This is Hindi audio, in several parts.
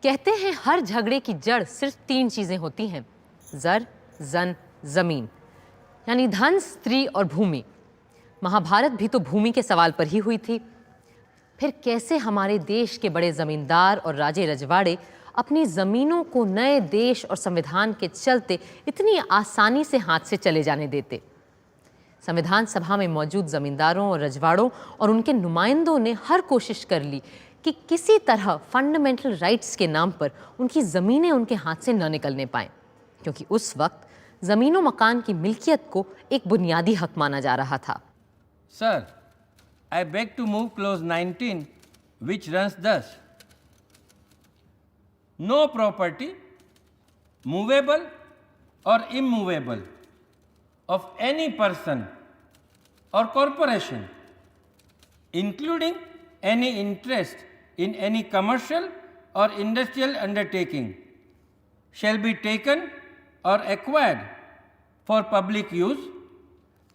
कहते हैं हर झगड़े की जड़ सिर्फ 3 चीजें होती हैं, जर, जन, जमीन, यानी धन, स्त्री और भूमि। महाभारत भी तो भूमि के सवाल पर ही हुई थी। फिर कैसे हमारे देश के बड़े जमींदार और राजे रजवाड़े अपनी जमीनों को नए देश और संविधान के चलते इतनी आसानी से हाथ से चले जाने देते? संविधान सभा में मौजूद जमींदारों और रजवाड़ों और उनके नुमाइंदों ने हर कोशिश कर ली कि किसी तरह फंडामेंटल राइट्स के नाम पर उनकी ज़मीनें उनके हाथ से न निकलने पाएं, क्योंकि उस वक्त ज़मीनों मकान की मिल्कियत को एक बुनियादी हक माना जा रहा था। Sir, I beg to move clause 19, which runs thus: No property, movable or immovable, of any person or corporation, including any interest in any commercial or industrial undertaking, shall be taken or acquired for public use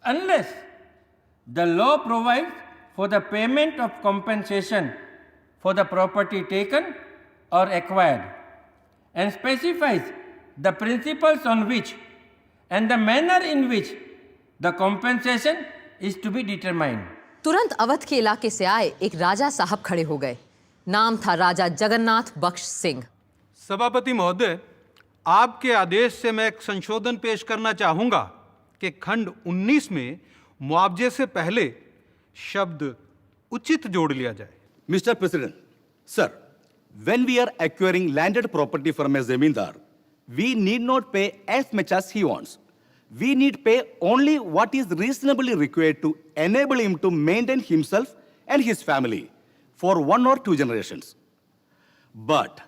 unless the law provides for the payment of compensation for the property taken or acquired and specifies the principles on which and the manner in which the compensation is to be determined. तुरंत अवध के इलाके से आए एक राजा साहब खड़े हो गए। नाम था राजा जगन्नाथ बख्श सिंह। सभापति महोदय, आपके आदेश से मैं एक संशोधन पेश करना चाहूंगा कि खंड 19 में मुआवजे से पहले शब्द उचित जोड़ लिया जाए। Mr. President, sir, when we are acquiring landed property from a zamindar, we need not pay as much as he wants. We need pay only what is reasonably required to enable him to maintain himself and his family for 1 or 2 generations. But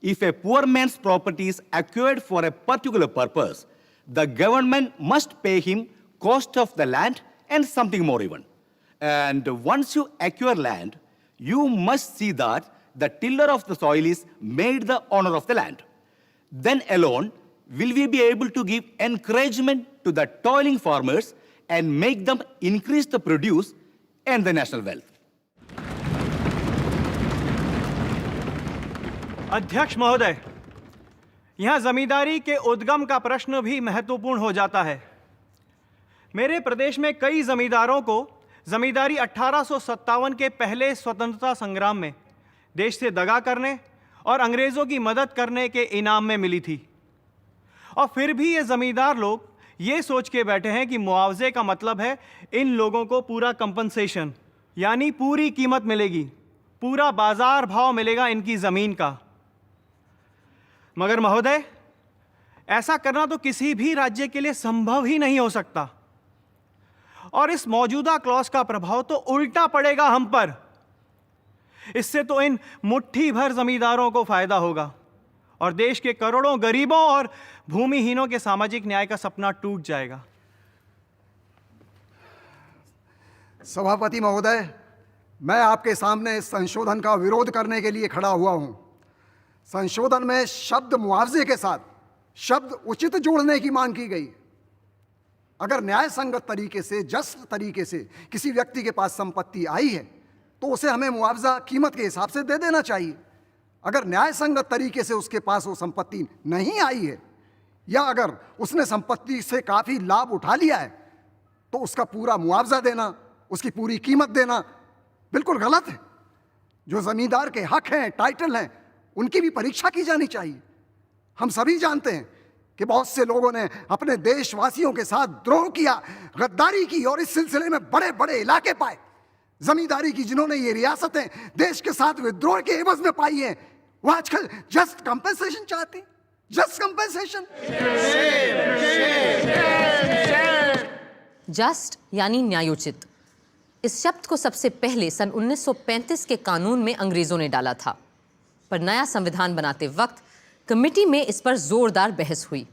if a poor man's property is acquired for a particular purpose, the government must pay him cost of the land and something more even. And once you acquire land, you must see that the tiller of the soil is made the owner of the land. Then alone will we be able to give encouragement to the toiling farmers and make them increase the produce and the national wealth. अध्यक्ष महोदय, यहाँ जमींदारी के उद्गम का प्रश्न भी महत्वपूर्ण हो जाता है। मेरे प्रदेश में कई जमींदारों को जमींदारी 1857 के पहले स्वतंत्रता संग्राम में देश से दगा करने और अंग्रेज़ों की मदद करने के इनाम में मिली थी। और फिर भी ये ज़मींदार लोग ये सोच के बैठे हैं कि मुआवजे का मतलब है इन लोगों को पूरा कंपनसेशन, यानी पूरी कीमत मिलेगी, पूरा बाजार भाव मिलेगा इनकी ज़मीन का। मगर महोदय, ऐसा करना तो किसी भी राज्य के लिए संभव ही नहीं हो सकता, और इस मौजूदा क्लॉज का प्रभाव तो उल्टा पड़ेगा हम पर। इससे तो इन मुट्ठी भर जमींदारों को फायदा होगा और देश के करोड़ों गरीबों और भूमिहीनों के सामाजिक न्याय का सपना टूट जाएगा। सभापति महोदय, मैं आपके सामने इस संशोधन का विरोध करने के लिए खड़ा हुआ हूं। संशोधन में शब्द मुआवजे के साथ शब्द उचित जोड़ने की मांग की गई। अगर न्याय संगत तरीके से, जस्ट तरीके से किसी व्यक्ति के पास संपत्ति आई है तो उसे हमें मुआवजा कीमत के हिसाब से दे देना चाहिए। अगर न्याय संगत तरीके से उसके पास वो संपत्ति नहीं आई है या अगर उसने संपत्ति से काफ़ी लाभ उठा लिया है तो उसका पूरा मुआवजा देना, उसकी पूरी कीमत देना बिल्कुल गलत है। जो ज़मींदार के हक हैं, टाइटल हैं, उनकी भी परीक्षा की जानी चाहिए। हम सभी जानते हैं कि बहुत से लोगों ने अपने देशवासियों के साथ द्रोह किया, गद्दारी की और इस सिलसिले में बड़े बड़े इलाके पाए। जमींदारी की जिन्होंने ये रियासतें देश के साथ विद्रोह के एवज में पाई हैं, वो आजकल जस्ट कंपेंसेशन चाहते हैं। Just compensation. जस्ट यानी न्यायोचित। इस शब्द को सबसे पहले सन 1935 के कानून में अंग्रेजों ने डाला था, पर नया संविधान बनाते वक्त कमेटी में इस पर जोरदार बहस हुई।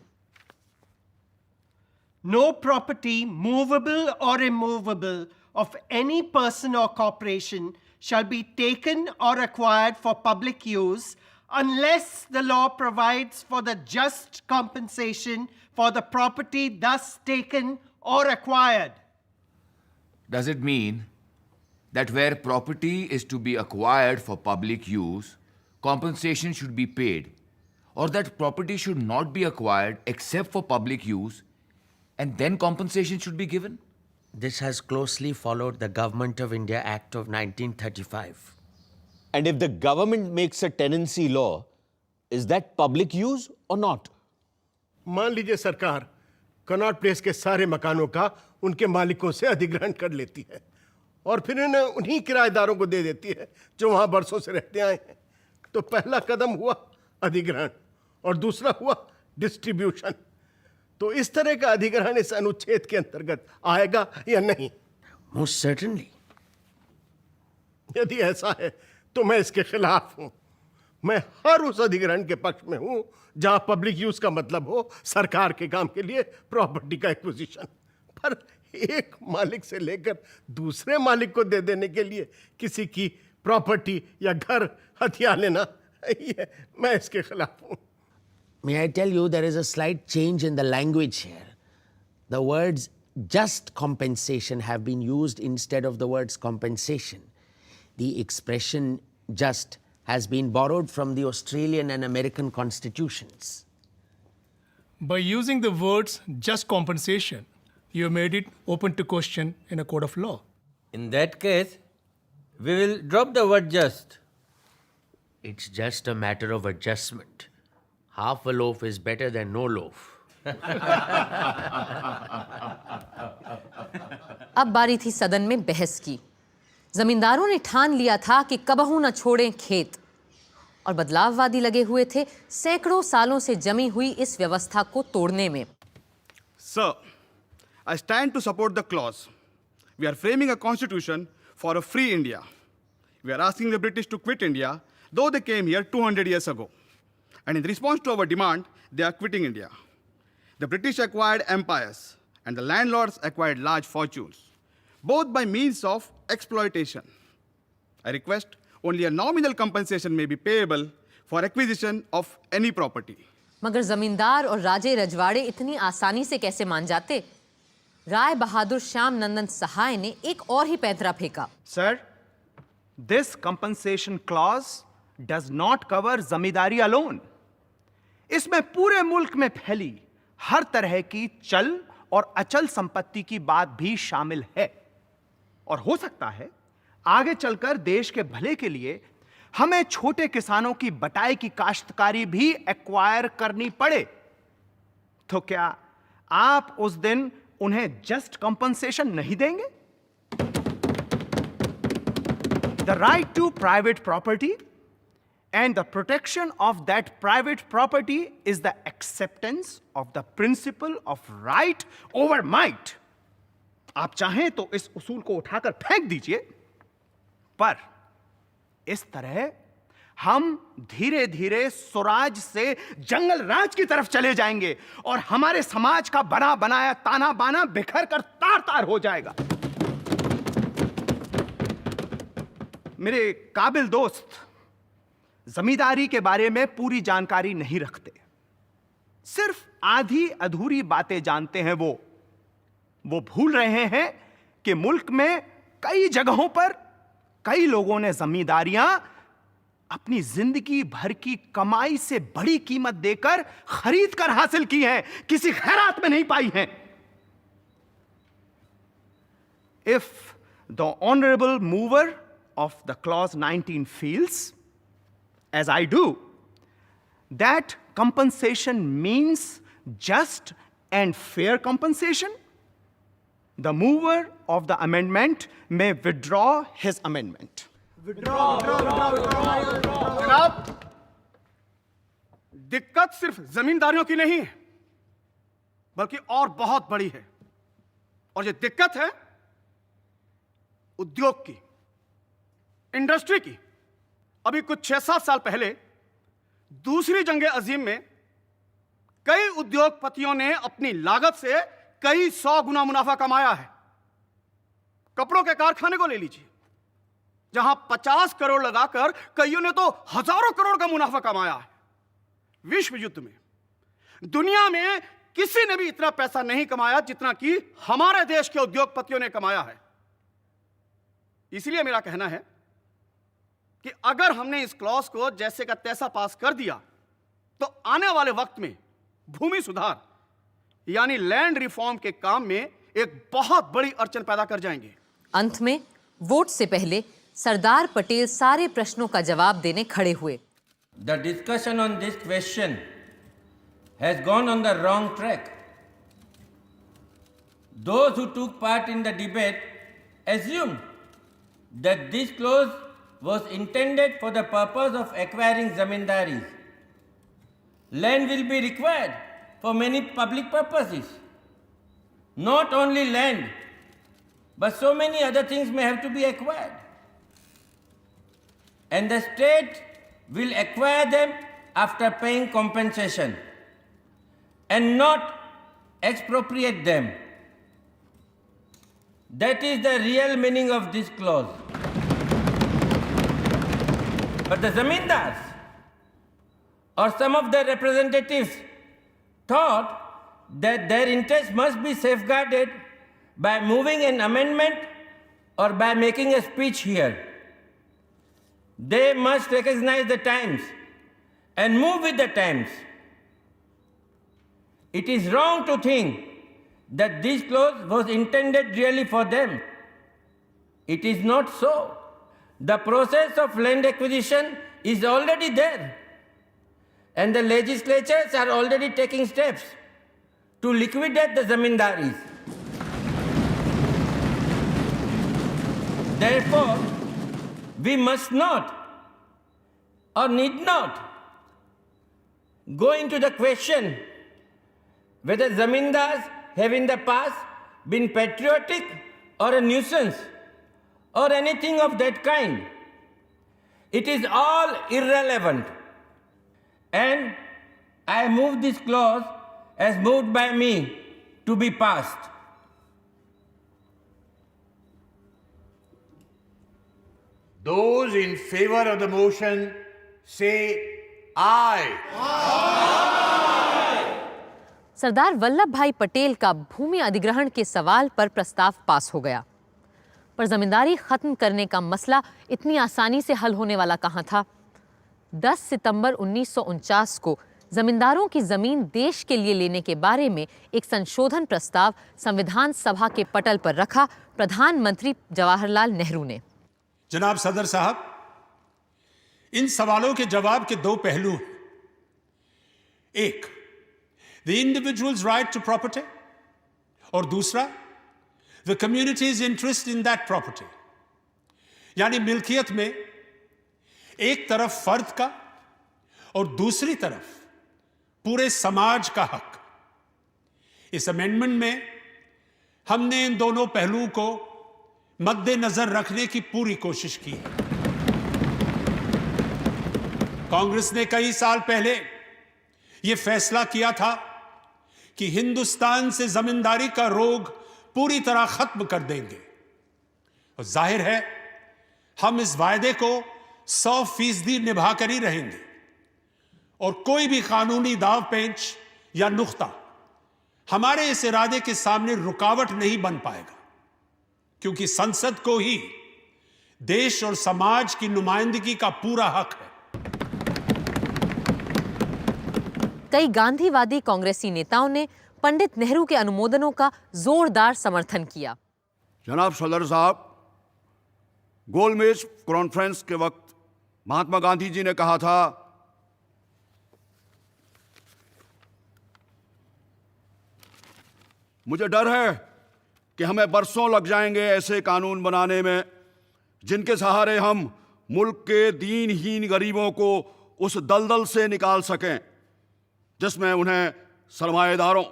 No property, movable or immovable, of any person or corporation shall be taken or acquired for public use unless the law provides for the just compensation for the property thus taken or acquired. Does it mean that where property is to be acquired for public use, compensation should be paid, or that property should not be acquired except for public use, and then compensation should be given? This has closely followed the Government of India Act of 1935. And if the government makes a tenancy law, is that public use or not? मान लीजिए सरकार कनॉट प्लेस के सारे मकानों का उनके मालिकों से अधिग्रहण कर लेती है और फिर इन्हें उन्हीं किराएदारों को दे देती है जो वहां बरसों से रहते आए हैं। तो पहला कदम हुआ अधिग्रहण और दूसरा हुआ डिस्ट्रीब्यूशन। तो इस तरह का अधिग्रहण इस अनुच्छेद के अंतर्गत आएगा या नहीं? Most certainly. यदि ऐसा है तो मैं इसके खिलाफ हूं। मैं हर उस अधिग्रहण के पक्ष में हूं जहां पब्लिक यूज का मतलब हो सरकार के काम के लिए प्रॉपर्टी का एक्विजिशन। पर एक मालिक से लेकर दूसरे मालिक को दे देने के लिए किसी की प्रॉपर्टी या घर हथिया लेना, ये मैं इसके खिलाफ हूं। May I tell you, there is a slight change in the language here. The words just compensation have been used instead of the words compensation. The expression just has been borrowed from the Australian and American constitutions. By using the words just compensation, you have made it open to question in a court of law. In that case, we will drop the word just. It's just a matter of adjustment. Half a loaf is better than no loaf. अब बारी थी सदन में बहस की। जमींदारों ने ठान लिया था कि कबहू न छोड़ें खेत और बदलाववादी लगे हुए थे सैकड़ों सालों से जमी हुई इस व्यवस्था को तोड़ने में। Sir, I stand to support the clause. We are framing a constitution for a free India. We are asking the British to quit India, though they came here 200 years ago. And in response to our demand, they are quitting India. The British acquired empires, and the landlords acquired large fortunes, both by means of exploitation. I request only a nominal compensation may be payable for acquisition of any property. मगर जमींदार और राजे रजवाड़े इतनी आसानी से कैसे मान जाते? राय बहादुर श्याम नंदन सहाय ने एक और ही पैंतरा फेंका। Sir, this compensation clause does not cover zamindari alone. इसमें पूरे मुल्क में फैली हर तरह की चल और अचल संपत्ति की बात भी शामिल है और हो सकता है आगे चलकर देश के भले के लिए हमें छोटे किसानों की बटाई की काश्तकारी भी एक्वायर करनी पड़े। तो क्या आप उस दिन उन्हें जस्ट कंपनसेशन नहीं देंगे? The right to private property and the protection of that private property is the acceptance of the principle of right over might. आप चाहें तो इस उसूल को उठाकर फेंक दीजिए, पर इस तरह हम धीरे धीरे स्वराज से जंगल राज की तरफ चले जाएंगे और हमारे समाज का बना बनाया ताना बाना बिखर कर तार तार हो जाएगा। मेरे काबिल दोस्त जमींदारी के बारे में पूरी जानकारी नहीं रखते, सिर्फ आधी अधूरी बातें जानते हैं। वो भूल रहे हैं कि मुल्क में कई जगहों पर कई लोगों ने जमींदारियां अपनी जिंदगी भर की कमाई से बड़ी कीमत देकर खरीद कर हासिल की हैं, किसी खैरात में नहीं पाई हैं। If the honorable mover of the clause 19 feels, as I do, that compensation means just and fair compensation, the mover of the amendment may withdraw his amendment. जनाब, दिक्कत सिर्फ जमींदारियों की नहीं है, बल्कि और बहुत बड़ी है। और ये दिक्कत है उद्योग की, इंडस्ट्री की। अभी कुछ 6-7 साल पहले दूसरी जंग अजीम में कई उद्योगपतियों ने अपनी लागत से कई 100 गुना मुनाफा कमाया है। कपड़ों के कारखाने को ले लीजिए, जहां 50 करोड़ लगाकर कईयों ने तो हजारों करोड़ का मुनाफा कमाया है। विश्व युद्ध में दुनिया में किसी ने भी इतना पैसा नहीं कमाया जितना कि हमारे देश के उद्योगपतियों ने कमाया है। इसलिए मेरा कहना है कि अगर हमने इस क्लॉज को जैसे का तैसा पास कर दिया तो आने वाले वक्त में भूमि सुधार यानी लैंड रिफॉर्म के काम में एक बहुत बड़ी अड़चन पैदा कर जाएंगे। अंत में वोट से पहले सरदार पटेल सारे प्रश्नों का जवाब देने खड़े हुए। The discussion on this question has gone on the wrong track. Those who took part in the debate assumed that this clause was intended for the purpose of acquiring zamindaris. Land will be required for many public purposes. Not only land, but so many other things may have to be acquired. And the state will acquire them after paying compensation and not expropriate them. That is the real meaning of this clause. But the zamindars or some of their representatives thought that their interests must be safeguarded by moving an amendment or by making a speech here. They must recognize the times and move with the times. It is wrong to think that this clause was intended really for them. It is not so. The process of land acquisition is already there, and the legislatures are already taking steps to liquidate the zamindaris. Therefore, we must not or need not go into the question whether zamindars have in the past been patriotic or a nuisance or anything of that kind. It is all irrelevant. And I move this clause as moved by me to be passed. Those in favor of the motion say aye. Sardar Vallabh भाई पटेल का भूमि अधिग्रहण के सवाल पर प्रस्ताव पास हो गया, पर जमींदारी खत्म करने का मसला इतनी आसानी से हल होने वाला कहां था। 10 सितंबर 1949 को जमींदारों की जमीन देश के लिए लेने के बारे में एक संशोधन प्रस्ताव संविधान सभा के पटल पर रखा प्रधानमंत्री जवाहरलाल नेहरू ने। जनाब सदर साहब, इन सवालों के जवाब के दो पहलू हैं। एक, the individuals right to property, और दूसरा, the communities interest in that property. यानी मिल्कियत में एक तरफ फर्द का और दूसरी तरफ पूरे समाज का हक। इस अमेंडमेंट में हमने इन दोनों पहलुओं को मद्देनजर रखने की पूरी कोशिश की है। कांग्रेस ने कई साल पहले यह फैसला किया था कि हिंदुस्तान से जमींदारी का रोग पूरी तरह खत्म कर देंगे, और जाहिर है हम इस वायदे को 100% निभा कर ही रहेंगे, और कोई भी कानूनी दाव पेंच या नुक्ता हमारे इस इरादे के सामने रुकावट नहीं बन पाएगा, क्योंकि संसद को ही देश और समाज की नुमाइंदगी का पूरा हक है। कई गांधीवादी कांग्रेसी नेताओं ने पंडित नेहरू के अनुमोदनों का जोरदार समर्थन किया। जनाब सदर साहब, गोलमेज कॉन्फ्रेंस के वक्त महात्मा गांधी जी ने कहा था, मुझे डर है कि हमें बरसों लग जाएंगे ऐसे कानून बनाने में जिनके सहारे हम मुल्क के दीनहीन गरीबों को उस दलदल से निकाल सकें जिसमें उन्हें सरमाएदारों,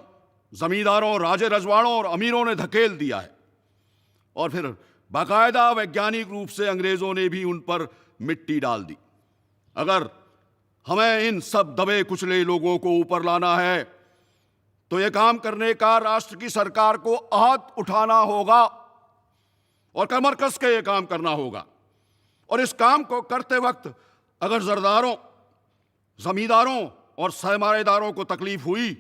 जमींदारों, राजे रजवाड़ों और अमीरों ने धकेल दिया है, और फिर बाकायदा वैज्ञानिक रूप से अंग्रेजों ने भी उन पर मिट्टी डाल दी। अगर हमें इन सब दबे कुचले लोगों को ऊपर लाना है तो यह काम करने का राष्ट्र की सरकार को आहत उठाना होगा और कमर कस के यह काम करना होगा। और इस काम को करते वक्त अगर जरदारों, जमींदारों और सरमाएदारों को तकलीफ हुई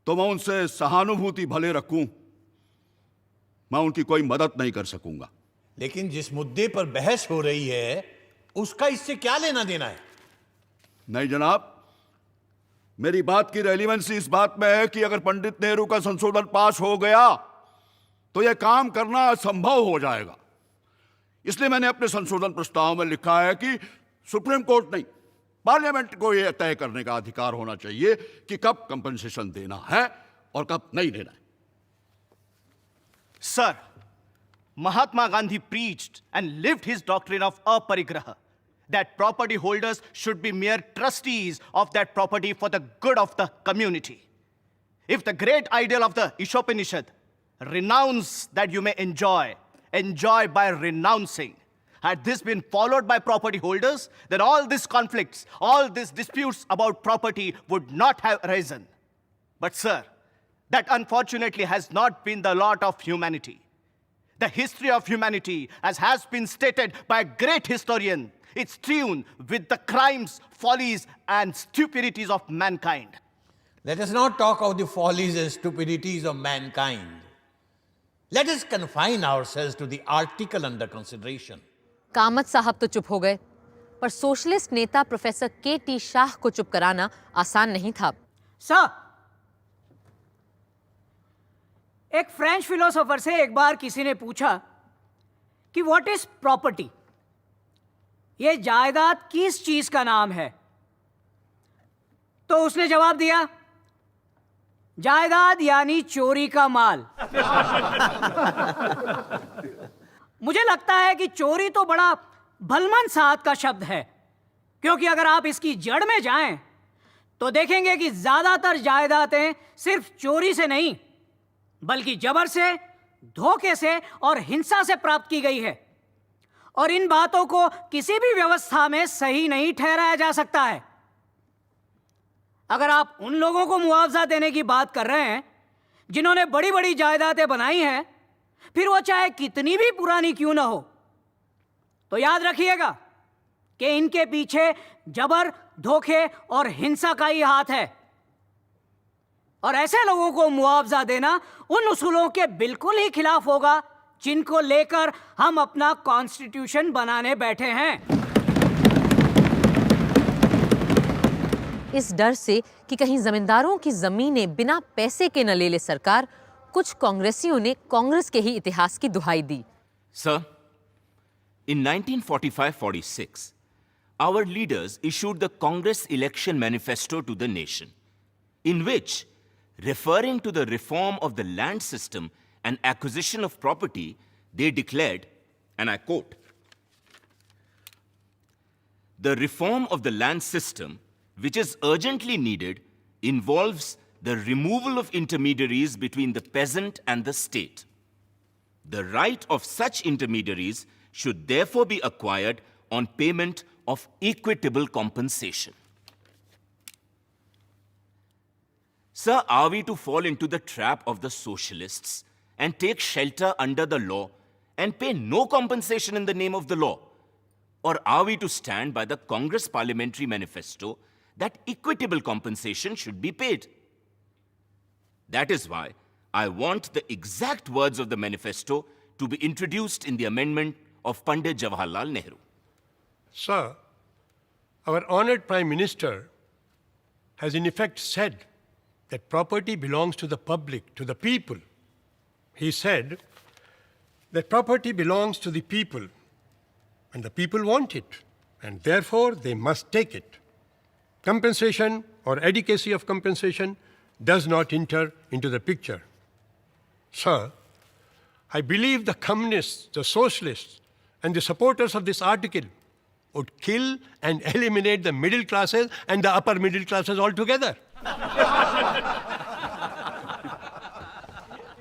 तो मैं उनसे सहानुभूति भले रखूं, मैं उनकी कोई मदद नहीं कर सकूंगा। लेकिन जिस मुद्दे पर बहस हो रही है, उसका इससे क्या लेना देना है? नहीं जनाब, मेरी बात की रेलिवेंसी इस बात में है कि अगर पंडित नेहरू का संशोधन पास हो गया तो यह काम करना असंभव हो जाएगा। इसलिए मैंने अपने संशोधन प्रस्ताव में लिखा है कि सुप्रीम कोर्ट नहीं, पार्लियामेंट को यह तय करने का अधिकार होना चाहिए कि कब कंपनसेशन देना है और कब नहीं देना है। Sir, Mahatma Gandhi preached and lived his doctrine of aparigraha, that property holders should be mere trustees of that property for the good of the community. If the great ideal of the Ishopanishad, renounce that you may enjoy by renouncing, had this been followed by property holders, then all these conflicts, all these disputes about property would not have arisen. But sir, that unfortunately has not been the lot of humanity. The history of humanity, as has been stated by a great historian, it's strewn with the crimes, follies, and stupidities of mankind. Let us not talk of the follies and stupidities of mankind. Let us confine ourselves to the article under consideration. Kamat साहब तो चुप हो गए, पर सोशलिस्ट नेता प्रोफेसर के.टी. शाह को चुप कराना आसान नहीं था। सर, एक फ्रेंच फिलोसोफर से एक बार किसी ने पूछा कि व्हाट इज प्रॉपर्टी, ये जायदाद किस चीज का नाम है? तो उसने जवाब दिया, जायदाद यानी चोरी का माल। मुझे लगता है कि चोरी तो बड़ा भलमन साहब का शब्द है, क्योंकि अगर आप इसकी जड़ में जाएं तो देखेंगे कि ज्यादातर जायदादें सिर्फ चोरी से नहीं बल्कि जबर से, धोखे से और हिंसा से प्राप्त की गई है, और इन बातों को किसी भी व्यवस्था में सही नहीं ठहराया जा सकता है। अगर आप उन लोगों को मुआवजा देने की बात कर रहे हैं जिन्होंने बड़ी बड़ी जायदादें बनाई हैं, फिर वो चाहे कितनी भी पुरानी क्यों ना हो, तो याद रखिएगा कि इनके पीछे जबर, धोखे और हिंसा का ही हाथ है, और ऐसे लोगों को मुआवजा देना उन उसूलों के बिल्कुल ही खिलाफ होगा जिनको लेकर हम अपना कॉन्स्टिट्यूशन बनाने बैठे हैं। इस डर से कि कहीं जमींदारों की जमीनें बिना पैसे के न ले ले सरकार, कुछ कांग्रेसियों ने कांग्रेस के ही इतिहास की दुहाई दी। Sir, in 1945-46, our leaders issued the Congress election manifesto to the nation, in which, referring to the reform of the land system and acquisition of property, they declared, and I quote, "The reform of the land system, which is urgently needed, involves the removal of intermediaries between the peasant and the state. The right of such intermediaries should therefore be acquired on payment of equitable compensation." Sir, are we to fall into the trap of the socialists and take shelter under the law and pay no compensation in the name of the law? Or are we to stand by the Congress Parliamentary Manifesto that equitable compensation should be paid? That is why I want the exact words of the manifesto to be introduced in the amendment of Pandit Jawaharlal Nehru. Sir, our honored Prime Minister has in effect said that property belongs to the public, to the people. He said that property belongs to the people, and the people want it, and therefore they must take it. Compensation or adequacy of compensation does not enter into the picture. Sir, I believe the communists, the socialists, and the supporters of this article would kill and eliminate the middle classes and the upper middle classes altogether.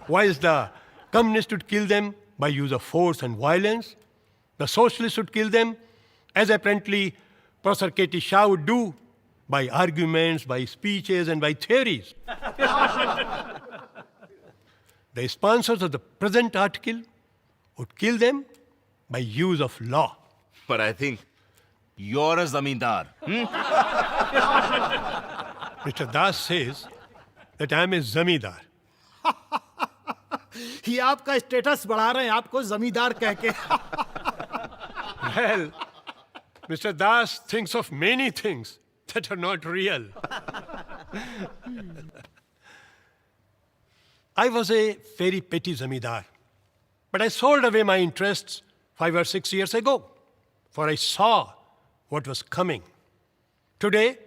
Whilst the communists would kill them by use of force and violence, the socialists would kill them, as apparently Professor K.T. Shah would do, by arguments, by speeches, and by theories. The sponsors of the present article would kill them by use of law. But I think you're a zamindar. Mr. Das says that I am a zamindar. ये आपका स्टेटस बढ़ा रहे हैं आपको जमींदार कह के। Well, Mr. Das thinks of many things that are not real. I was a very petty zamindar, but I sold away my interests 5 or 6 years ago, for I saw what was coming. Today,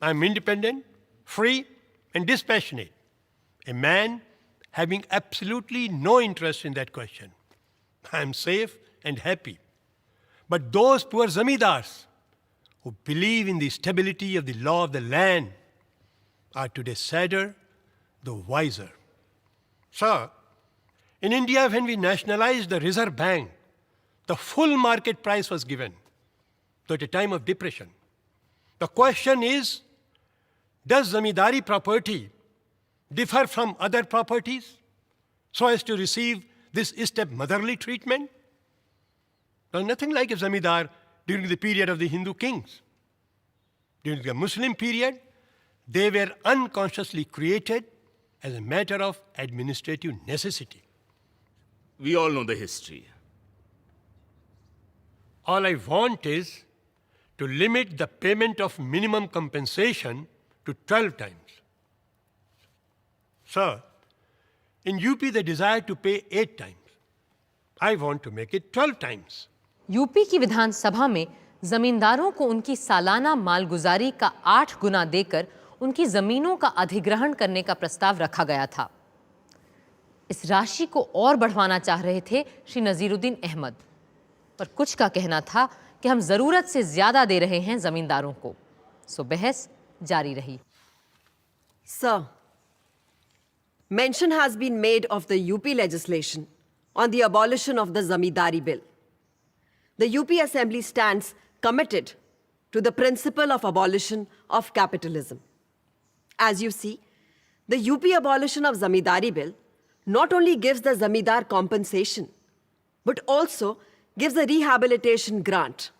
I am independent, free, and dispassionate, a man having absolutely no interest in that question. I am safe and happy. But those poor zamindars who believe in the stability of the law of the land are today sadder, though wiser. Sir, in India, when we nationalized the Reserve Bank, the full market price was given, though at a time of depression. The question is, does zamindari property differ from other properties so as to receive this step-motherly treatment? There's nothing like a zamindar during the period of the Hindu kings. During the Muslim period, they were unconsciously created as a matter of administrative necessity. We all know the history. All I want is to limit the payment of minimum compensation to 12 times. Sir, in UP they desire to pay 8 times. I want to make it 12 times. UP की विधानसभा में जमींदारों को उनकी सालाना मालगुजारी का 8 गुना देकर उनकी जमीनों का अधिग्रहण करने का प्रस्ताव रखा गया था। इस राशि को और बढ़वाना चाह रहे थे श्री नजीरुद्दीन अहमद, पर कुछ का कहना था कि हम जरूरत से ज्यादा दे रहे हैं जमींदारों को। सो बहस जारी रही। Sir, mention has been made of the UP legislation on the abolition of the Zamindari Bill. The UP Assembly stands committed to the principle of abolition of capitalism. As you see, the UP abolition of Zamindari Bill not only gives the Zamindar compensation, but also gives a rehabilitation grant.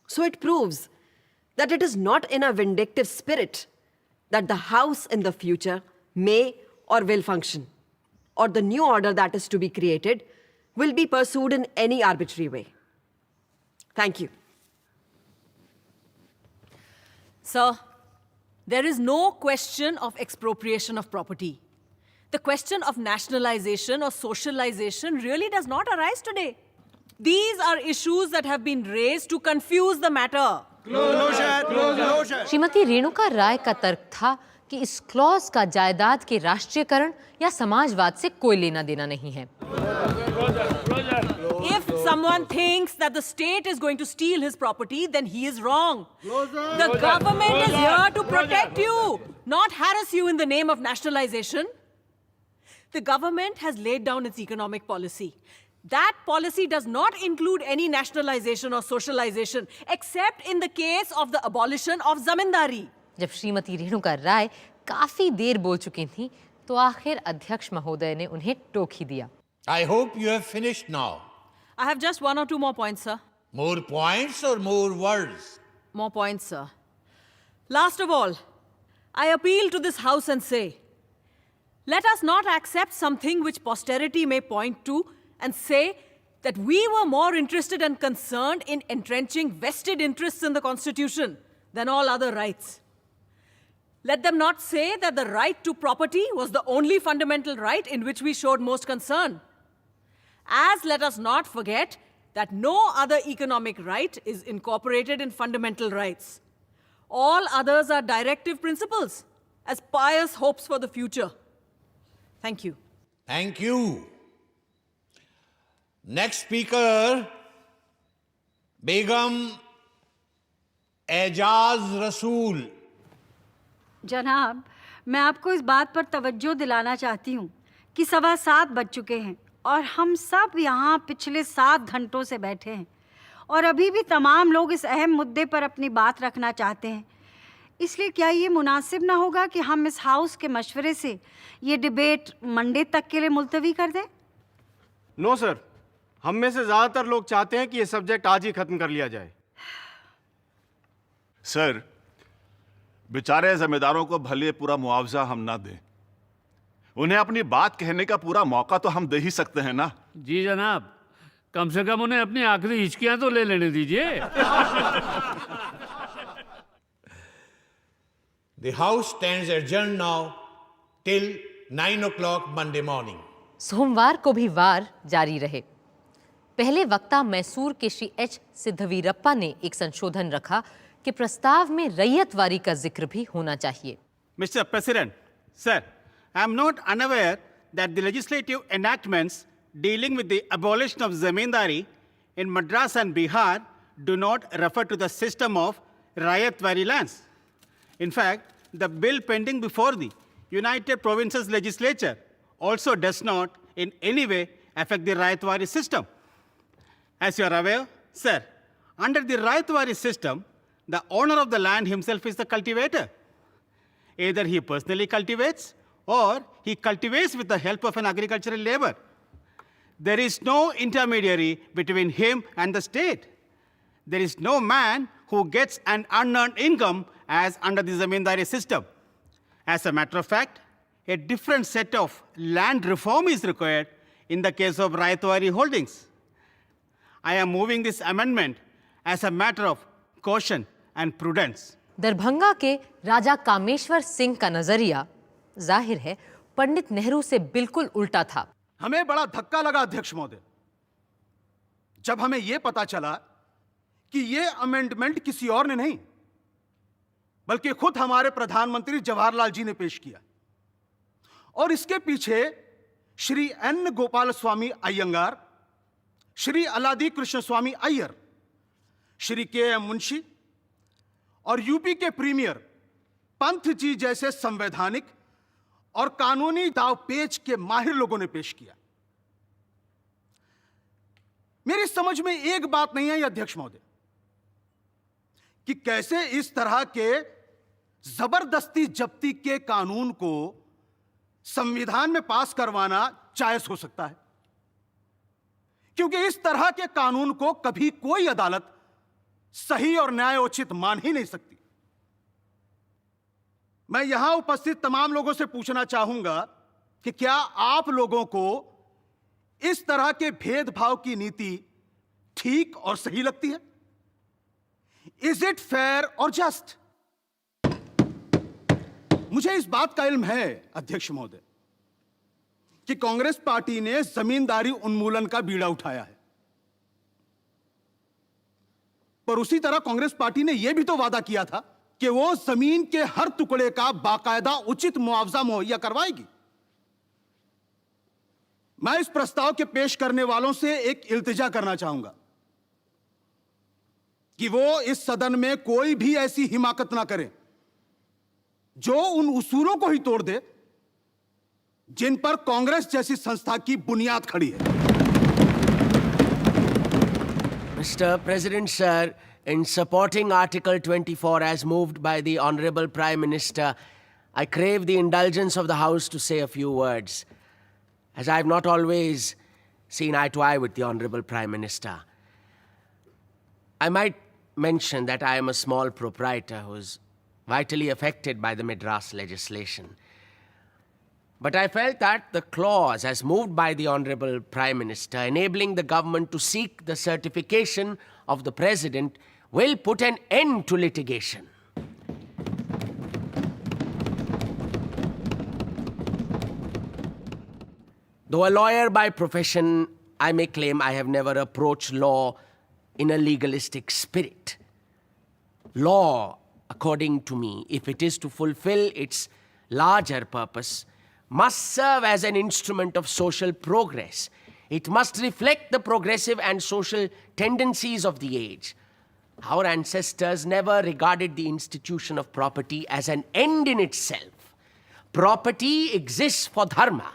So it proves that it is not in a vindictive spirit that the house in the future may or will function, or the new order that is to be created will be pursued in any arbitrary way. Thank you. Sir, there is no question of expropriation of property. The question of nationalization or socialization really does not arise today. These are issues that have been raised to confuse the matter. Shrimati Renuka राय का तर्क था कि इस क्लॉज का जायदाद के राष्ट्रीयकरण या समाजवाद से कोई लेना देना नहीं है। If someone thinks that the state is going to steal his property, then he is wrong. The government is here to protect you, not harass you in the name of nationalization. The government has laid down its economic policy. That policy does not include any nationalization or socialization, except in the case of the abolition of zamindari. जब श्रीमती रेणुका राय काफी देर बोल चुकी थी, तो आखिर अध्यक्ष महोदय ने उन्हें टोक ही दिया। I hope you have finished now. I have just 1 or 2 more points, sir. More points or more words? More points, sir. Last of all, I appeal to this House and say, let us not accept something which posterity may point to and say that we were more interested and concerned in entrenching vested interests in the Constitution than all other rights. Let them not say that the right to property was the only fundamental right in which we showed most concern. As let us not forget that no other economic right is incorporated in fundamental rights. All others are directive principles, as pious hopes for the future. Thank you. Thank you. Next speaker, Begum Ejaz रसूल। जनाब, मैं आपको इस बात पर तवज्जो दिलाना चाहती हूँ कि 7:15 बज चुके हैं और हम सब यहाँ पिछले 7 घंटों से बैठे हैं और अभी भी तमाम लोग इस अहम मुद्दे पर अपनी बात रखना चाहते हैं। इसलिए क्या ये मुनासिब ना होगा कि हम इस हाउस के मशवरे से ये डिबेट मंडे तक के लिए मुलतवी कर दें? नो सर, हम में से ज़्यादातर लोग चाहते हैं कि ये सब्जेक्ट आज ही ख़त्म कर लिया जाए। सर, बेचारे जमींदारों को भले पूरा मुआवजा हम ना दें, उन्हें अपनी बात कहने का पूरा मौका तो हम दे ही सकते हैं ना। जी जनाब, कम से कम उन्हें अपनी आखिरी हिचकियां तो ले लेने दीजिए। The House stands adjourned now till 9 o'clock Monday morning. सोमवार को भी वार जारी रहे। पहले वक्ता मैसूर के श्री एच सिद्धवीरप्पा ने एक संशोधन रखा कि प्रस्ताव में रैयतवारी का जिक्र भी होना चाहिए। Mr. President, sir, I am not unaware that the legislative enactments dealing with the abolition of zamindari in Madras and Bihar do not refer to the system of Rayatwari lands. In fact, the bill pending before the United Provinces Legislature also does not in any way affect the Rayatwari system. As you are aware, sir, under the Rayatwari system, the owner of the land himself is the cultivator. Either he personally cultivates or he cultivates with the help of an agricultural labor. There is no intermediary between him and the state. There is no man who gets an unearned income as under the zamindari system. As a matter of fact, a different set of land reform is required in the case of Rayatwari holdings. I am moving this amendment as a matter of caution and prudence. Darbhanga के राजा कामेश्वर सिंह का नजरिया जाहिर है पंडित नेहरू से बिल्कुल उल्टा था। हमें बड़ा धक्का लगा अध्यक्ष महोदय, जब हमें यह पता चला कि यह अमेंडमेंट किसी और ने नहीं बल्कि खुद हमारे प्रधानमंत्री जवाहरलाल जी ने पेश किया और इसके पीछे श्री एन गोपाल स्वामी अयंगार, श्री अलादी कृष्ण स्वामी अय्यर, श्री के एम मुंशी और यूपी के प्रीमियर पंथ जी जैसे संवैधानिक और कानूनी दावपेच के माहिर लोगों ने पेश किया। मेरी समझ में एक बात नहीं आई अध्यक्ष महोदय कि कैसे इस तरह के जबरदस्ती जब्ती के कानून को संविधान में पास करवाना जायज हो सकता है, क्योंकि इस तरह के कानून को कभी कोई अदालत सही और न्यायोचित मान ही नहीं सकती। मैं यहां उपस्थित तमाम लोगों से पूछना चाहूंगा कि क्या आप लोगों को इस तरह के भेदभाव की नीति ठीक और सही लगती है? इज इट फेयर और जस्ट? मुझे इस बात का इल्म है अध्यक्ष महोदय कि कांग्रेस पार्टी ने जमींदारी उन्मूलन का बीड़ा उठाया है, पर उसी तरह कांग्रेस पार्टी ने यह भी तो वादा किया था कि वो जमीन के हर टुकड़े का बाकायदा उचित मुआवजा मुहैया करवाएगी। मैं इस प्रस्ताव के पेश करने वालों से एक इल्तिजा करना चाहूंगा कि वो इस सदन में कोई भी ऐसी हिमाकत ना करें जो उन उसूलों को ही तोड़ दे जिन पर कांग्रेस जैसी संस्था की बुनियाद खड़ी है। Mr. President, sir, in supporting Article 24 as moved by the Honorable Prime Minister, I crave the indulgence of the House to say a few words, as I have not always seen eye to eye with the Honorable Prime Minister. I might mention that I am a small proprietor who is vitally affected by the Madras legislation. But I felt that the clause, as moved by the Honorable Prime Minister, enabling the government to seek the certification of the President, will put an end to litigation. Though a lawyer by profession, I may claim I have never approached law in a legalistic spirit. Law, according to me, if it is to fulfill its larger purpose, must serve as an instrument of social progress. It must reflect the progressive and social tendencies of the age. Our ancestors never regarded the institution of property as an end in itself. Property exists for dharma.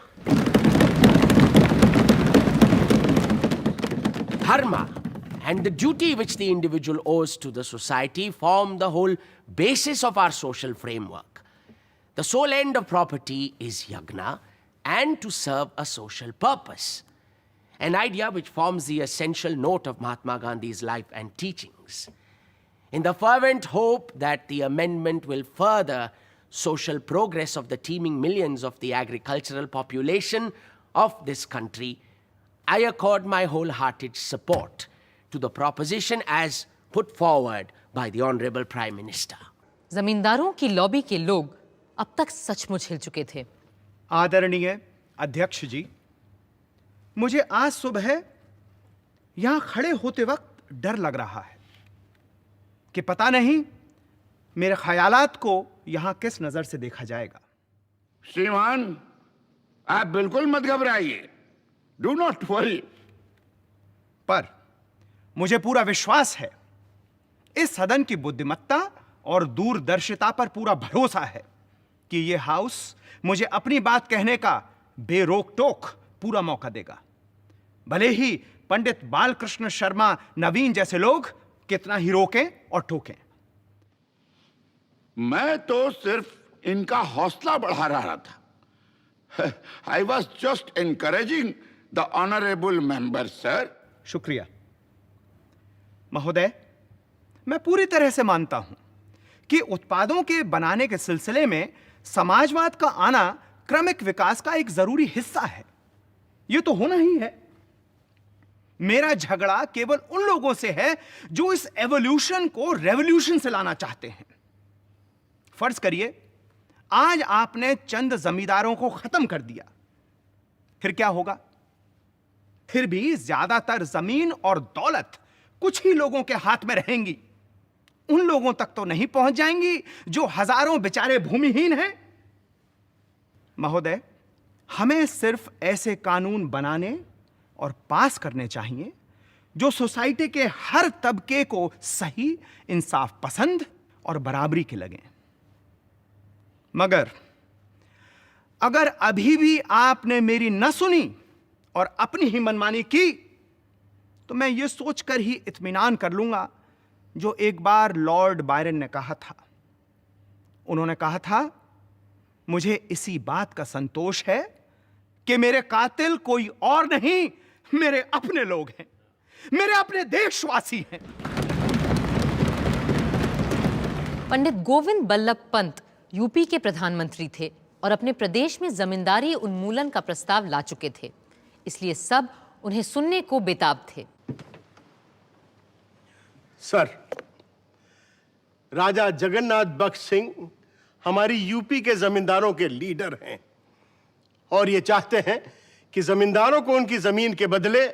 Dharma and the duty which the individual owes to the society form the whole basis of our social framework. The sole end of property is yagna and to serve a social purpose, an idea which forms the essential note of Mahatma Gandhi's life and teachings. In the fervent hope that the amendment will further social progress of the teeming millions of the agricultural population of this country, I accord my wholehearted support to the proposition as put forward by the Honorable Prime Minister. जमींदारों की लॉबी के लोग अब तक सचमुच हिल चुके थे। आदरणीय अध्यक्ष जी, मुझे आज सुबह यहां खड़े होते वक्त डर लग रहा है कि पता नहीं मेरे ख्यालात को यहां किस नजर से देखा जाएगा। श्रीमान, आप बिल्कुल मत घबराइए। Do not worry. पर मुझे पूरा विश्वास है, इस सदन की बुद्धिमत्ता और दूरदर्शिता पर पूरा भरोसा है कि यह हाउस मुझे अपनी बात कहने का बेरोक टोक पूरा मौका देगा, भले ही पंडित बालकृष्ण शर्मा नवीन जैसे लोग कितना ही रोकें और टोकें। मैं तो सिर्फ इनका हौसला बढ़ा रहा था। I was just encouraging the honourable member sir. शुक्रिया महोदय। मैं पूरी तरह से मानता हूं कि उत्पादों के बनाने के सिलसिले में समाजवाद का आना क्रमिक विकास का एक जरूरी हिस्सा है। यह तो होना ही है। मेरा झगड़ा केवल उन लोगों से है जो इस एवोल्यूशन को रेवोल्यूशन से लाना चाहते हैं। फर्ज करिए आज आपने चंद जमींदारों को खत्म कर दिया, फिर क्या होगा? फिर भी ज्यादातर जमीन और दौलत कुछ ही लोगों के हाथ में रहेंगी। उन लोगों तक तो नहीं पहुंच जाएंगी जो हजारों बेचारे भूमिहीन हैं। महोदय, हमें सिर्फ ऐसे कानून बनाने और पास करने चाहिए जो सोसाइटी के हर तबके को सही, इंसाफ पसंद और बराबरी के लगें। मगर अगर अभी भी आपने मेरी न सुनी और अपनी ही मनमानी की, तो मैं यह सोचकर ही इत्मीनान कर लूंगा जो एक बार लॉर्ड बायरन ने कहा था। उन्होंने कहा था, मुझे इसी बात का संतोष है कि मेरे कातिल कोई और नहीं, मेरे अपने लोग हैं, मेरे अपने देशवासी हैं। पंडित गोविंद बल्लभ पंत यूपी के प्रधानमंत्री थे और अपने प्रदेश में जमींदारी उन्मूलन का प्रस्ताव ला चुके थे, इसलिए सब उन्हें सुनने को बेताब थे। सर, राजा जगन्नाथ बख्श सिंह हमारी यूपी के जमींदारों के लीडर हैं और ये चाहते हैं कि जमींदारों को उनकी जमीन के बदले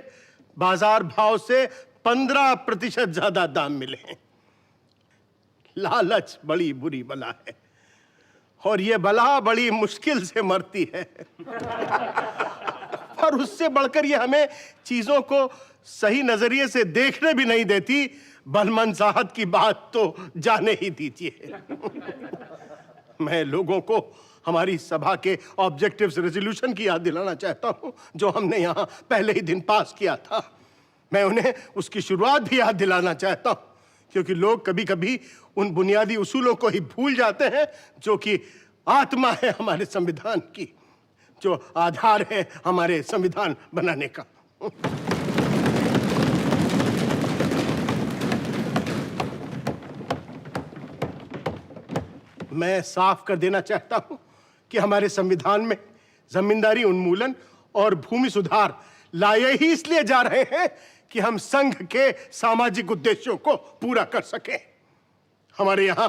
बाजार भाव से 15% ज्यादा दाम मिले। लालच बड़ी बुरी बला है और ये बला बड़ी मुश्किल से मरती है। और उससे बढ़कर ये हमें चीजों को सही नजरिए से देखने भी नहीं देती। बलमन साहब की बात तो जाने ही दीजिए। मैं लोगों को हमारी सभा के ऑब्जेक्टिव्स रेजोल्यूशन की याद दिलाना चाहता हूं जो हमने यहां पहले ही दिन पास किया था। मैं उन्हें उसकी शुरुआत भी याद दिलाना चाहता हूं क्योंकि लोग कभी कभी उन बुनियादी उसूलों को ही भूल जाते हैं जो कि आत्मा है हमारे संविधान की, जो आधार है हमारे संविधान बनाने का। मैं साफ कर देना चाहता हूं कि हमारे संविधान में जमींदारी उन्मूलन और भूमि सुधार लाए ही इसलिए जा रहे हैं कि हम संघ के सामाजिक उद्देश्यों को पूरा कर सकें। हमारे यहां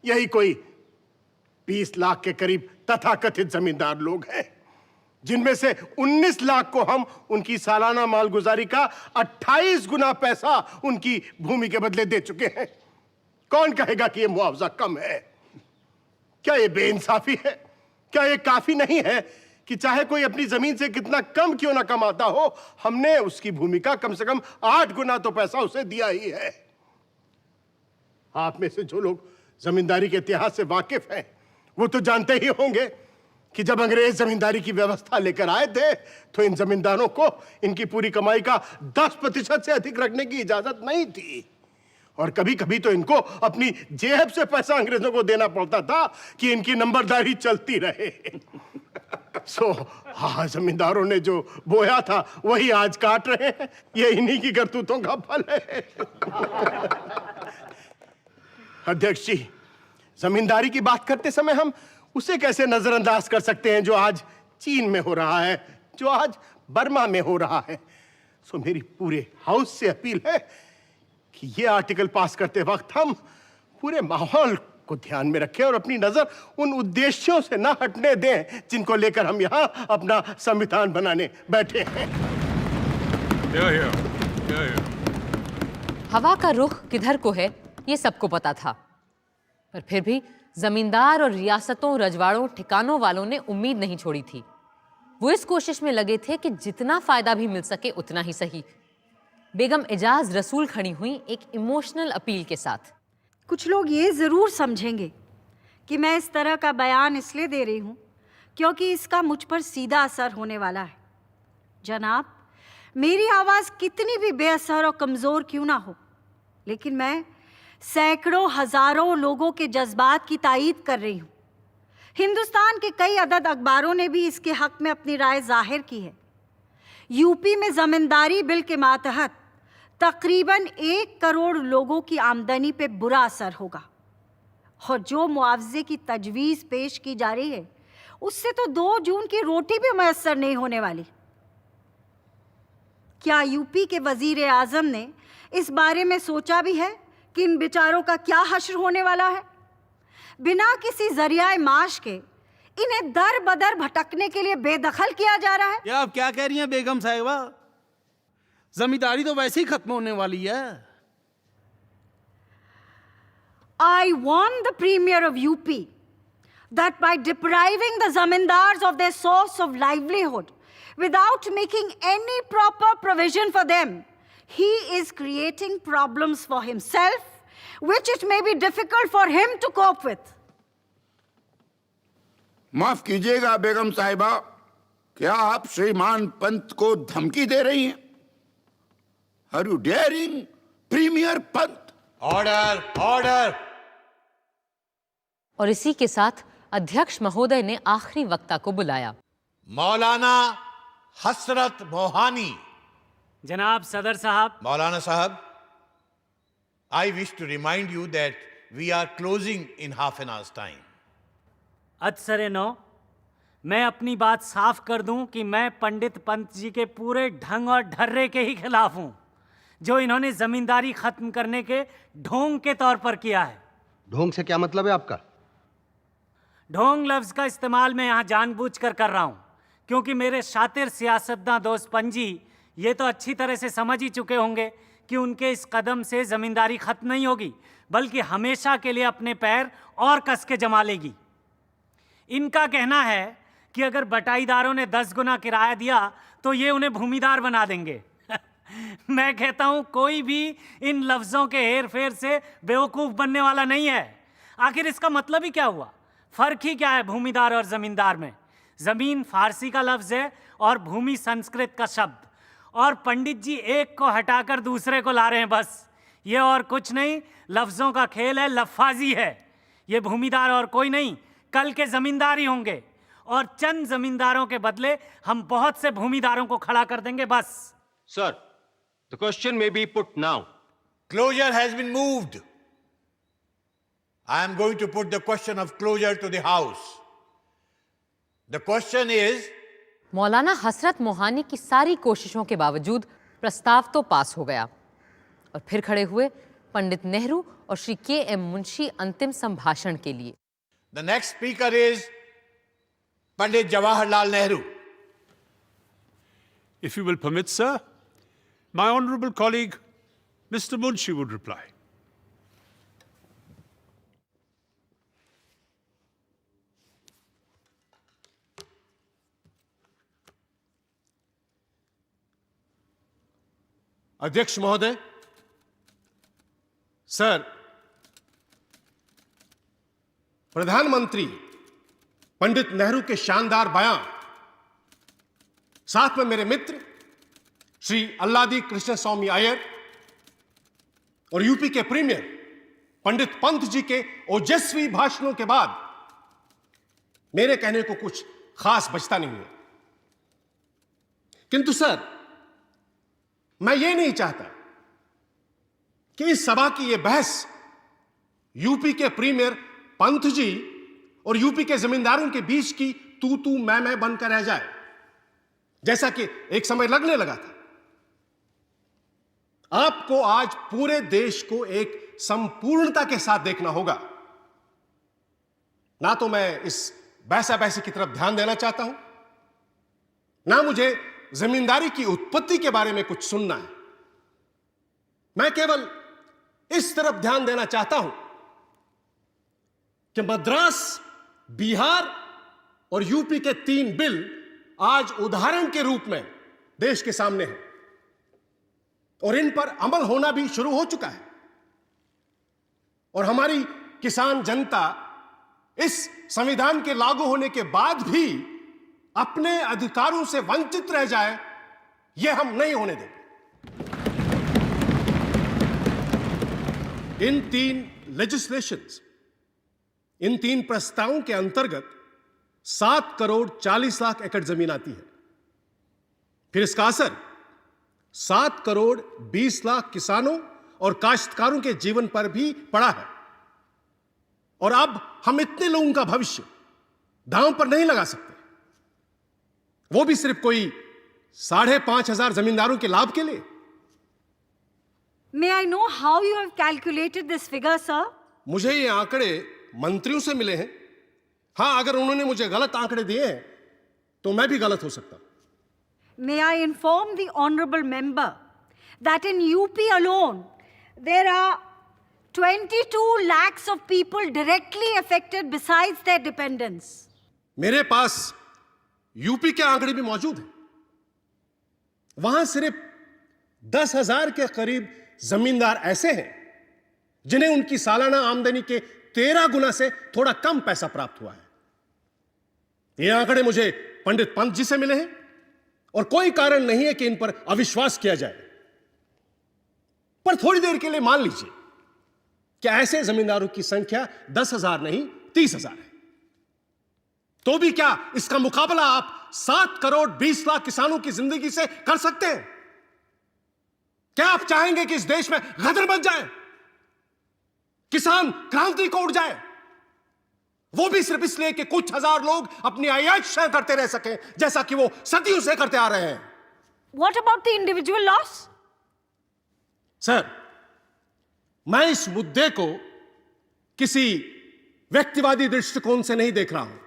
यही कोई 20 लाख के करीब तथाकथित जमींदार लोग हैं, जिनमें से 19 लाख को हम उनकी सालाना मालगुजारी का 28 गुना पैसा उनकी भूमि के बदले दे चुके हैं। कौन कहेगा कि यह मुआवजा कम है? क्या यह बेइंसाफी है? क्या यह काफी नहीं है कि चाहे कोई अपनी जमीन से कितना कम क्यों ना कमाता हो, हमने उसकी भूमि का कम से कम 8 गुना तो पैसा उसे दिया ही है। आप में से जो लोग जमींदारी के इतिहास से वाकिफ हैं वो तो जानते ही होंगे कि जब अंग्रेज जमींदारी की व्यवस्था लेकर आए थे तो इन जमींदारों को इनकी पूरी कमाई का 10% से अधिक रखने की इजाजत नहीं थी और कभी कभी तो इनको अपनी जेब से पैसा अंग्रेजों को देना पड़ता था कि इनकी नंबरदारी चलती रहे। हाँ, जमींदारों ने जो बोया था वही आज काट रहे हैं। ये इन्हीं की करतूतों का फल है। अध्यक्ष जी, जमींदारी की बात करते समय हम उसे कैसे नजरअंदाज कर सकते हैं जो आज चीन में हो रहा है, जो आज बर्मा में हो रहा है। सो मेरी पूरे हाउस से अपील है कि ये आर्टिकल पास करते वक्त हम पूरे माहौल को ध्यान में रखें और अपनी नजर उन उद्देश्यों से ना हटने दें जिनको लेकर हम यहाँ अपना संविधान बनाने बैठे हैं। हवा का रुख किधर को है ये सबको पता था, पर फिर भी जमींदार और रियासतों, रजवाड़ों, ठिकानों वालों ने उम्मीद नहीं छोड़ी थी। वो इस कोशिश में लगे थे कि जितना फायदा भी मिल सके उतना ही सही। बेगम एजाज रसूल खड़ी हुई एक इमोशनल अपील के साथ। कुछ लोग ये ज़रूर समझेंगे कि मैं इस तरह का बयान इसलिए दे रही हूँ क्योंकि इसका मुझ पर सीधा असर होने वाला है। जनाब, मेरी आवाज़ कितनी भी बेअसर और कमज़ोर क्यों ना हो, लेकिन मैं सैकड़ों हज़ारों लोगों के जज्बात की तायीद कर रही हूँ। हिंदुस्तान के कई अदद अखबारों ने भी इसके हक में अपनी राय जाहिर की है। यूपी में ज़मींदारी बिल के मातहत तकरीबन 1 करोड़ लोगों की आमदनी पे बुरा असर होगा और जो मुआवजे की तजवीज़ पेश की जा रही है उससे तो 2 जून की रोटी भी मैसर नहीं होने वाली। क्या यूपी के वजीर आज़म ने इस बारे में सोचा भी है कि इन बेचारों का क्या हश्र होने वाला है? बिना किसी जरिया माश के इन्हें दर बदर भटकने के लिए बेदखल किया जा रहा है। ये आप क्या कह रही हैं बेगम साहिबा? जमींदारी तो वैसे ही खत्म होने वाली है। I warn the Premier of UP that by depriving the zamindars of their source of livelihood without making any proper provision for them, he is creating problems for himself, which it may be difficult for him to cope with. माफ कीजिएगा बेगम साहिबा, क्या आप श्रीमान पंत को धमकी दे रही हैं? Are you daring premier Pant? Order, order. और इसी के साथ अध्यक्ष महोदय ने आखिरी वक्ता को बुलाया। मौलाना हसरत मोहानी। जनाब सदर साहब। मौलाना साहब, I wish to remind you that we are closing in half an hour's time. अत्सरे नो, मैं अपनी बात साफ कर दूं कि मैं पंडित पंत जी के पूरे ढंग और ढर्रे के ही खिलाफ हूं जो इन्होंने जमींदारी खत्म करने के ढोंग के तौर पर किया है। ढोंग से क्या मतलब है आपका? ढोंग लफ्ज का इस्तेमाल मैं यहाँ जानबूझकर कर रहा हूँ क्योंकि मेरे शातिर सियासतदां दोस्त पंजी ये तो अच्छी तरह से समझ ही चुके होंगे कि उनके इस कदम से ज़मींदारी ख़त्म नहीं होगी बल्कि हमेशा के लिए अपने पैर और कस के जमा लेगी। इनका कहना है कि अगर बटाईदारों ने 10 गुना किराया दिया तो ये उन्हें भूमिदार बना देंगे। मैं कहता हूँ कोई भी इन लफ्ज़ों के हेर फेर से बेवकूफ़ बनने वाला नहीं है। आखिर इसका मतलब ही क्या हुआ? फ़र्क ही क्या है भूमिदार और ज़मींदार में? ज़मीन फ़ारसी का लफ्ज़ है और भूमि संस्कृत का शब्द, और पंडित जी एक को हटाकर दूसरे को ला रहे हैं बस। ये और कुछ नहीं, लफ्ज़ों का खेल है, लफ्फ़ाजी है। ये भूमिदार और कोई नहीं, कल के ज़मींदार ही होंगे और चंद ज़मींदारों के बदले हम बहुत से भूमिदारों को खड़ा कर देंगे बस। Sir, the question may be put now. Closure has been moved. I am going to put the question of closure to the House. The question is, मौलाना हसरत मोहानी की सारी कोशिशों के बावजूद प्रस्ताव तो पास हो गया और फिर खड़े हुए पंडित नेहरू और श्री के.एम. मुंशी अंतिम संभाषण के लिए। the next speaker is Pandit Jawaharlal Nehru. If you will permit, sir, my honorable colleague, Mr. Munshi, would reply. अध्यक्ष महोदय, सर, प्रधानमंत्री पंडित नेहरू के शानदार बयान, साथ में मेरे मित्र श्री अल्लादी कृष्ण स्वामी अय्यर और यूपी के प्रीमियर पंडित पंत जी के ओजस्वी भाषणों के बाद मेरे कहने को कुछ खास बचता नहीं है। किंतु सर, मैं ये नहीं चाहता कि इस सभा की यह बहस यूपी के प्रीमियर पंत जी और यूपी के जमींदारों के बीच की तू मैं बनकर रह जाए। जैसा कि एक समय लगने लगा था। आपको आज पूरे देश को एक संपूर्णता के साथ देखना होगा। ना तो मैं इस बहसा बहसी की तरफ ध्यान देना चाहता हूं, ना मुझे जमींदारी की उत्पत्ति के बारे में कुछ सुनना है। मैं केवल इस तरफ ध्यान देना चाहता हूं कि मद्रास, बिहार और यूपी के 3 बिल आज उदाहरण के रूप में देश के सामने हैं और इन पर अमल होना भी शुरू हो चुका है। और हमारी किसान जनता इस संविधान के लागू होने के बाद भी अपने अधिकारों से वंचित रह जाए, यह हम नहीं होने देंगे। इन 3 लेजिस्लेशंस, इन 3 प्रस्तावों के अंतर्गत 7 करोड़ 40 लाख एकड़ जमीन आती है। फिर इसका असर 7 करोड़ 20 लाख किसानों और काश्तकारों के जीवन पर भी पड़ा है। और अब हम इतने लोगों का भविष्य दांव पर नहीं लगा सकते, वो भी सिर्फ कोई 5,500 जमींदारों के लाभ के लिए। May I know how you have calculated this figure, sir? मुझे ये आंकड़े मंत्रियों से मिले हैं। हां, अगर उन्होंने मुझे गलत आंकड़े दिए हैं तो मैं भी गलत हो सकता हूं। May I inform the honorable member that in UP alone there are 22 lakhs of people directly affected besides their dependents. मेरे पास यूपी के आंकड़े भी मौजूद हैं। वहां सिर्फ 10,000 के करीब जमींदार ऐसे हैं जिन्हें उनकी सालाना आमदनी के 13 गुना से थोड़ा कम पैसा प्राप्त हुआ है। ये आंकड़े मुझे पंडित पंत जी से मिले हैं और कोई कारण नहीं है कि इन पर अविश्वास किया जाए। पर थोड़ी देर के लिए मान लीजिए कि ऐसे जमींदारों की संख्या 10,000 नहीं 30,000 है, तो भी क्या इसका मुकाबला आप 7 करोड़ 20 लाख किसानों की जिंदगी से कर सकते हैं? क्या आप चाहेंगे कि इस देश में गदर बच जाए, किसान क्रांति को उड़ जाए, वो भी सिर्फ इसलिए कि कुछ हजार लोग अपनी आयात करते रह सकें, जैसा कि वो सदियों से करते आ रहे हैं? What about the individual loss? Sir, मैं इस मुद्दे को किसी व्यक्तिवादी दृष्टिकोण से नहीं देख रहा हूं।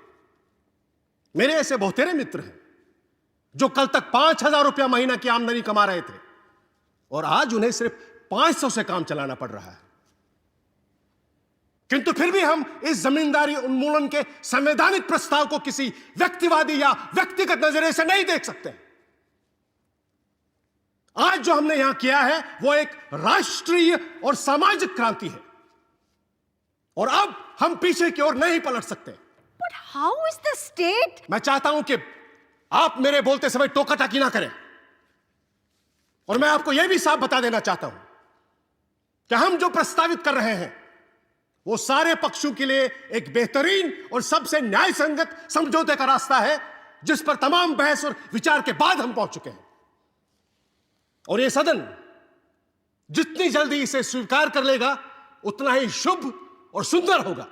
मेरे ऐसे बहुतेरे मित्र हैं जो कल तक 5,000 रुपया महीना की आमदनी कमा रहे थे और आज उन्हें सिर्फ 500 से काम चलाना पड़ रहा है। किंतु फिर भी हम इस जमींदारी उन्मूलन के संवैधानिक प्रस्ताव को किसी व्यक्तिवादी या व्यक्तिगत नजरिए से नहीं देख सकते। आज जो हमने यहां किया है वो एक राष्ट्रीय और सामाजिक क्रांति है और अब हम पीछे की ओर नहीं पलट सकते। But how is the state? मैं चाहता हूं कि आप मेरे बोलते समय टोका टाकी ना करें और मैं आपको यह भी साफ बता देना चाहता हूं कि हम जो प्रस्तावित कर रहे हैं वो सारे पक्षों के लिए एक बेहतरीन और सबसे न्याय संगत समझौते का रास्ता है, जिस पर तमाम बहस और विचार के बाद हम पहुंच चुके हैं। और ये सदन जितनी जल्दी इसे स्वीकार कर लेगा उतना ही शुभ और सुंदर होगा।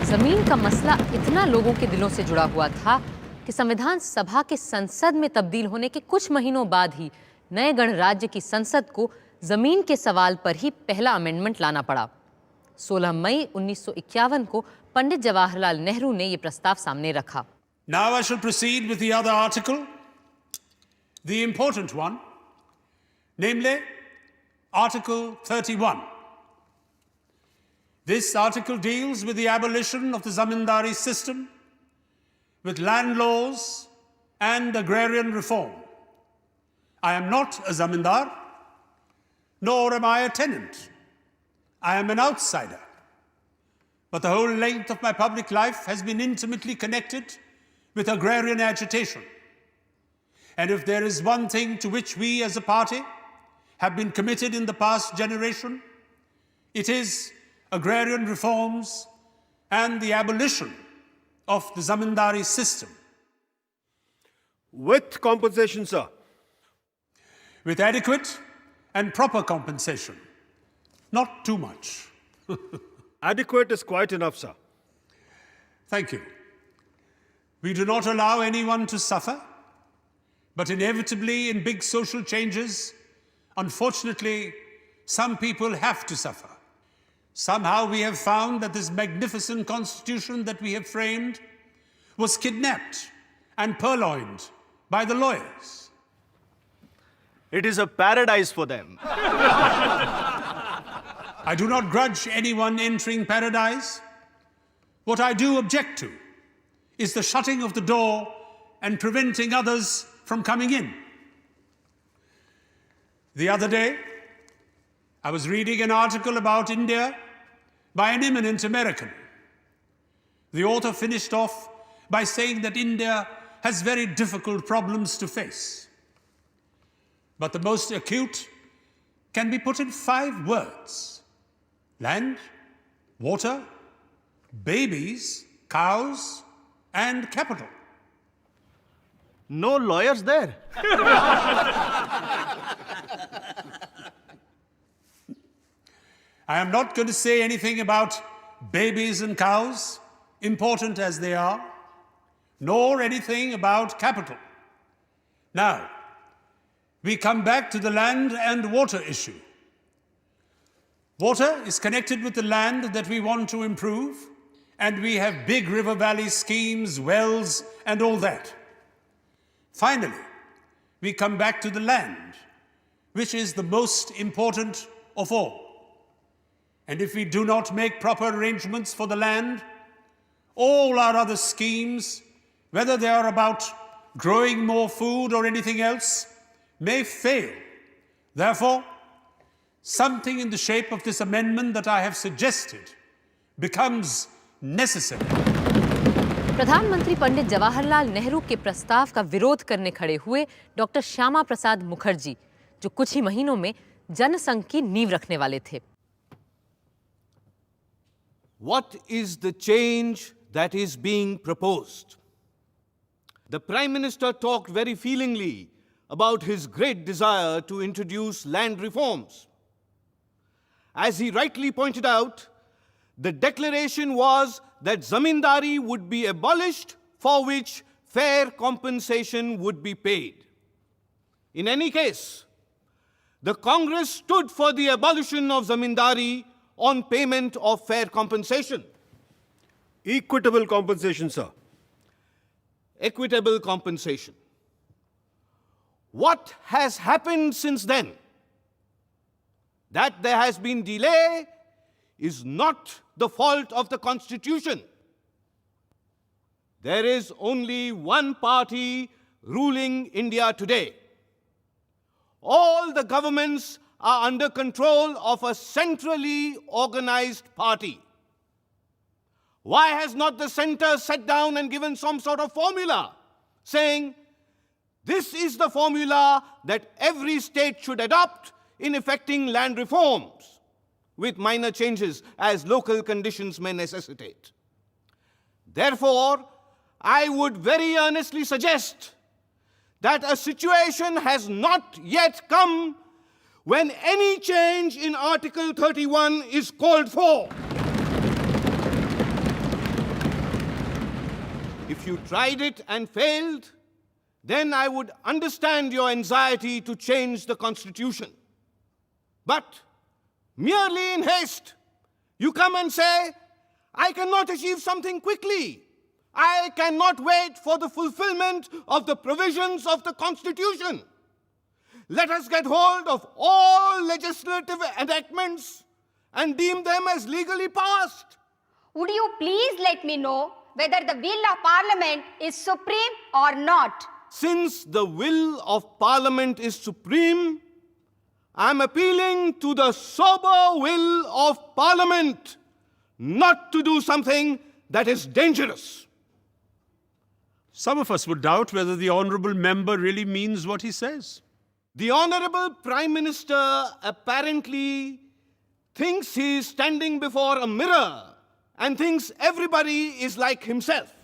जमीन का मसला इतना लोगों के दिलों से जुड़ा हुआ था कि संविधान सभा के संसद में तब्दील होने के कुछ महीनों बाद ही नए गणराज्य की संसद को जमीन के सवाल पर ही पहला अमेंडमेंट लाना पड़ा। 16 मई 1951 को पंडित जवाहरलाल नेहरू ने यह प्रस्ताव सामने रखा। Now I shall proceed with the other article, the important one, namely Article 31. This article deals with the abolition of the zamindari system, with land laws and agrarian reform. I am not a zamindar, nor am I a tenant. I am an outsider. But the whole length of my public life has been intimately connected with agrarian agitation. And if there is one thing to which we as a party have been committed in the past generation, it is agrarian reforms and the abolition of the zamindari system. With compensation, sir. With adequate and proper compensation. Not too much. Adequate is quite enough, sir. Thank you. We do not allow anyone to suffer, but inevitably, in big social changes, unfortunately, some people have to suffer. Somehow we have found that this magnificent constitution that we have framed was kidnapped and purloined by the lawyers. It is a paradise for them. I do not grudge anyone entering paradise. What I do object to is the shutting of the door and preventing others from coming in. The other day, I was reading an article about India by an eminent American. The author finished off by saying that India has very difficult problems to face. But the most acute can be put in 5 words: land, water, babies, cows, and capital. No lawyers there. I am not going to say anything about babies and cows, important as they are, nor anything about capital. Now, we come back to the land and water issue. Water is connected with the land that we want to improve, and we have big river valley schemes, wells, and all that. Finally, we come back to the land, which is the most important of all. And if we do not make proper arrangements for the land, all our other schemes, whether they are about growing more food or anything else, may fail. Therefore, something in the shape of this amendment that I have suggested becomes necessary. प्रधानमंत्री पंडित जवाहरलाल नेहरू के प्रस्ताव का विरोध करने खड़े हुए डॉक्टर श्यामा प्रसाद मुखर्जी, जो कुछ ही महीनों में जनसंघ की नींव रखने वाले थे। What is the change that is being proposed? The Prime Minister talked very feelingly about his great desire to introduce land reforms. As he rightly pointed out, the declaration was that zamindari would be abolished, for which fair compensation would be paid. In any case, the Congress stood for the abolition of zamindari on payment of fair compensation. Equitable compensation, sir. Equitable compensation. What has happened since then? That there has been delay is not the fault of the Constitution. There is only one party ruling India today. All the governments are under control of a centrally organized party. Why has not the center sat down and given some sort of formula saying, this is the formula that every state should adopt in effecting land reforms, with minor changes as local conditions may necessitate? Therefore, I would very earnestly suggest that a situation has not yet come when any change in Article 31 is called for. If you tried it and failed, then I would understand your anxiety to change the Constitution. But merely in haste, you come and say, I cannot achieve something quickly. I cannot wait for the fulfillment of the provisions of the Constitution. Let us get hold of all legislative enactments and deem them as legally passed. Would you please let me know whether the will of Parliament is supreme or not? Since the will of Parliament is supreme, I am appealing to the sober will of Parliament not to do something that is dangerous. Some of us would doubt whether the honorable member really means what he says. The Honorable Prime Minister apparently thinks he is standing before a mirror and thinks everybody is like himself.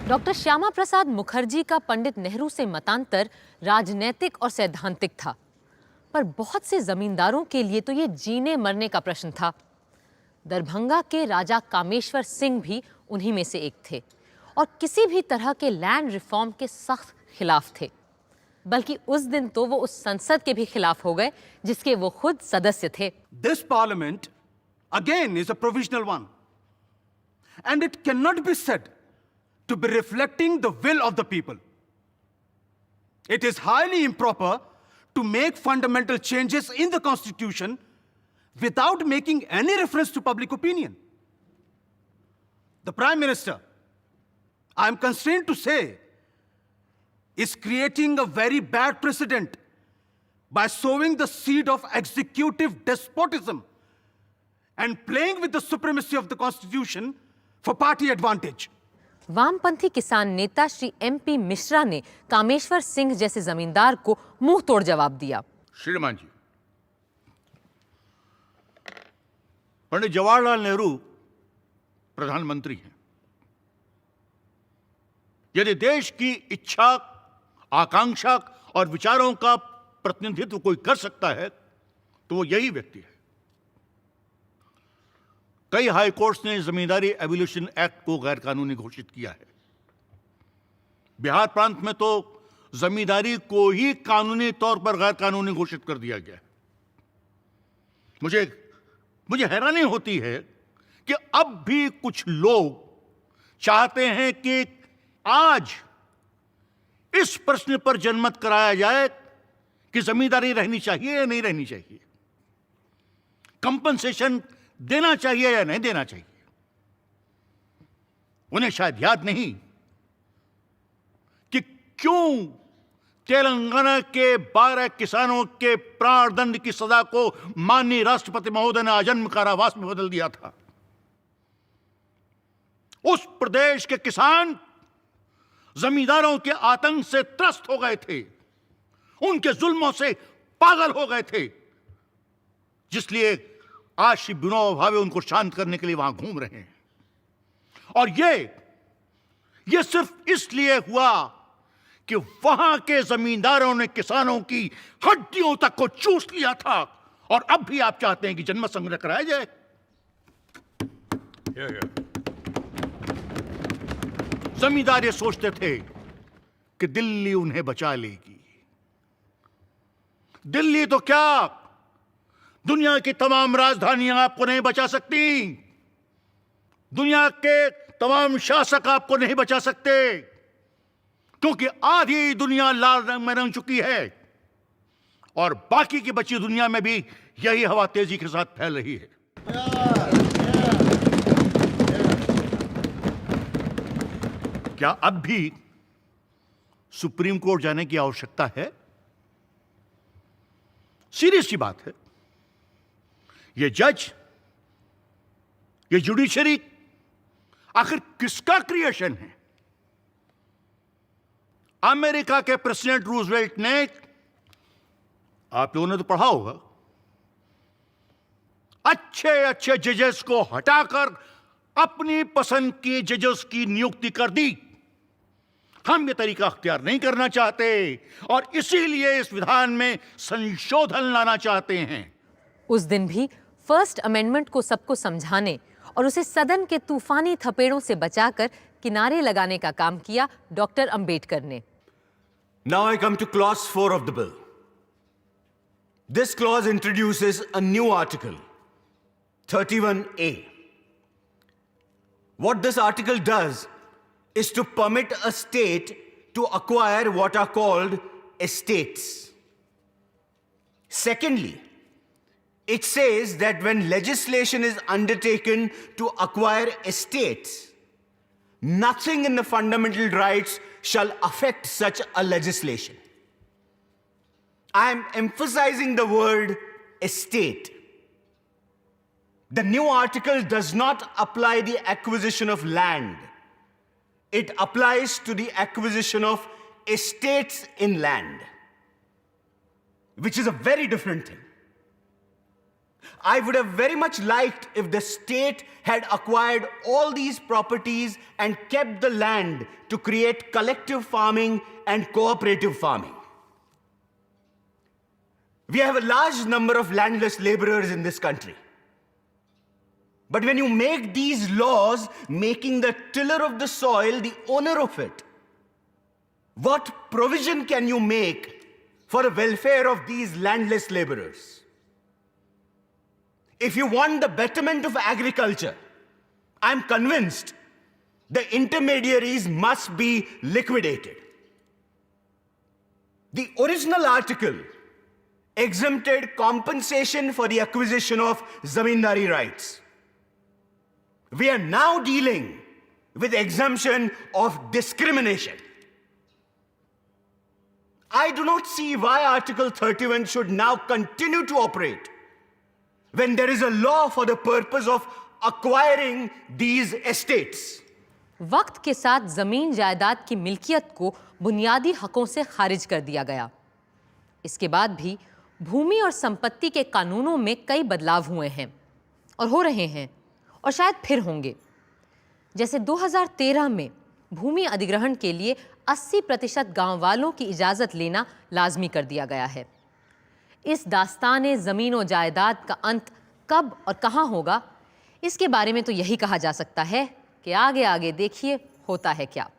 Doctor Shyama Prasad Mukherjee का पंडित नेहरू से मतांतर राजनैतिक और सैद्धांतिक था, पर बहुत से जमींदारों के लिए तो ये जीने मरने का प्रश्न था। दरभंगा के राजा कामेश्वर सिंह भी उन्हीं में से एक थे और किसी भी तरह के लैंड रिफॉर्म के सख्त खिलाफ थे। बल्कि उस दिन तो वो उस संसद के भी खिलाफ हो गए जिसके वो खुद सदस्य थे। This parliament again is a provisional one, and it cannot be said to be reflecting the will of the people. It is highly improper to make fundamental changes in the constitution without making any reference to public opinion. The Prime Minister, I am constrained to say, is creating a very bad precedent by sowing the seed of executive despotism and playing with the supremacy of the constitution for party advantage. वामपंथी किसान नेता श्री MP मिश्रा ने कामेश्वर सिंह जैसे जमींदार को मुंह तोड़ जवाब दिया। श्रीमान जी, पंडित जवाहरलाल नेहरू प्रधानमंत्री हैं। यदि देश की इच्छा, आकांक्षा और विचारों का प्रतिनिधित्व कोई कर सकता है तो वो यही व्यक्ति है। कई हाई कोर्ट्स ने जमींदारी एबोलिशन एक्ट को गैर कानूनी घोषित किया है। बिहार प्रांत में तो जमींदारी को ही कानूनी तौर पर गैर कानूनी घोषित कर दिया गया है। मुझे हैरानी होती है कि अब भी कुछ लोग चाहते हैं कि आज इस प्रश्न पर जनमत कराया जाए कि जमींदारी रहनी चाहिए या नहीं रहनी चाहिए, कंपनसेशन देना चाहिए या नहीं देना चाहिए। उन्हें शायद याद नहीं कि क्यों तेलंगाना के 12 किसानों के प्राणदंड की सजा को माननीय राष्ट्रपति महोदय ने आजन्म कारावास में बदल दिया था। उस प्रदेश के किसान जमींदारों के आतंक से त्रस्त हो गए थे, उनके जुल्मों से पागल हो गए थे, जिसलिए आज श्री विनोबा भावे उनको शांत करने के लिए वहां घूम रहे हैं। और ये सिर्फ इसलिए हुआ कि वहां के जमींदारों ने किसानों की हड्डियों तक को चूस लिया था। और अब भी आप चाहते हैं कि जनमत संग्रह कराया जाए। जमींदार ये सोचते थे कि दिल्ली उन्हें बचा लेगी। दिल्ली तो क्या, दुनिया की तमाम राजधानियां आपको नहीं बचा सकती, दुनिया के तमाम शासक आपको नहीं बचा सकते, क्योंकि आधी दुनिया लाल रंग में रंग चुकी है और बाकी की बची दुनिया में भी यही हवा तेजी के साथ फैल रही है। क्या अब भी सुप्रीम कोर्ट जाने की आवश्यकता है? सीरियस सी बात है। ये जज, ये जुडिशरी आखिर किसका क्रिएशन है? अमेरिका के प्रेसिडेंट रूजवेल्ट ने, आप लोगों ने तो पढ़ा होगा, अच्छे अच्छे जजेस को हटाकर अपनी पसंद की जजेस की नियुक्ति कर दी। हम ये तरीका अख्तियार नहीं करना चाहते और इसीलिए इस विधान में संशोधन लाना चाहते हैं। उस दिन भी फर्स्ट अमेंडमेंट को सबको समझाने और उसे सदन के तूफानी थपेड़ों से बचाकर किनारे लगाने का काम किया डॉक्टर अंबेडकर ने। Now I come to clause 4 of the bill. This clause introduces a new article, 31A. What this article does is to permit a state to acquire what are called estates. Secondly, it says that when legislation is undertaken to acquire estates, nothing in the fundamental rights shall affect such a legislation. I am emphasizing the word estate. The new article does not apply the acquisition of land. It applies to the acquisition of estates in land, which is a very different thing. I would have very much liked if the state had acquired all these properties and kept the land to create collective farming and cooperative farming. We have a large number of landless laborers in this country. But when you make these laws, making the tiller of the soil the owner of it, what provision can you make for the welfare of these landless laborers? If you want the betterment of agriculture, I'm convinced the intermediaries must be liquidated. The original article exempted compensation for the acquisition of zamindari rights. We are now dealing with exemption of discrimination. I do not see why Article 31 should now continue to operate when there is a law for the purpose of acquiring these estates. वक्त के साथ जमीन जायदाद की मिल्कियत को बुनियादी हकों से खारिज कर दिया गया। इसके बाद भी भूमि और संपत्ति के कानूनों में कई बदलाव हुए हैं और हो रहे हैं और शायद फिर होंगे। जैसे 2013 में भूमि अधिग्रहण के लिए 80% गांव वालों की इजाज़त लेना लाजमी कर दिया गया है। इस दास्तान ज़मीन और जायदाद का अंत कब और कहां होगा, इसके बारे में तो यही कहा जा सकता है कि आगे आगे देखिए होता है क्या।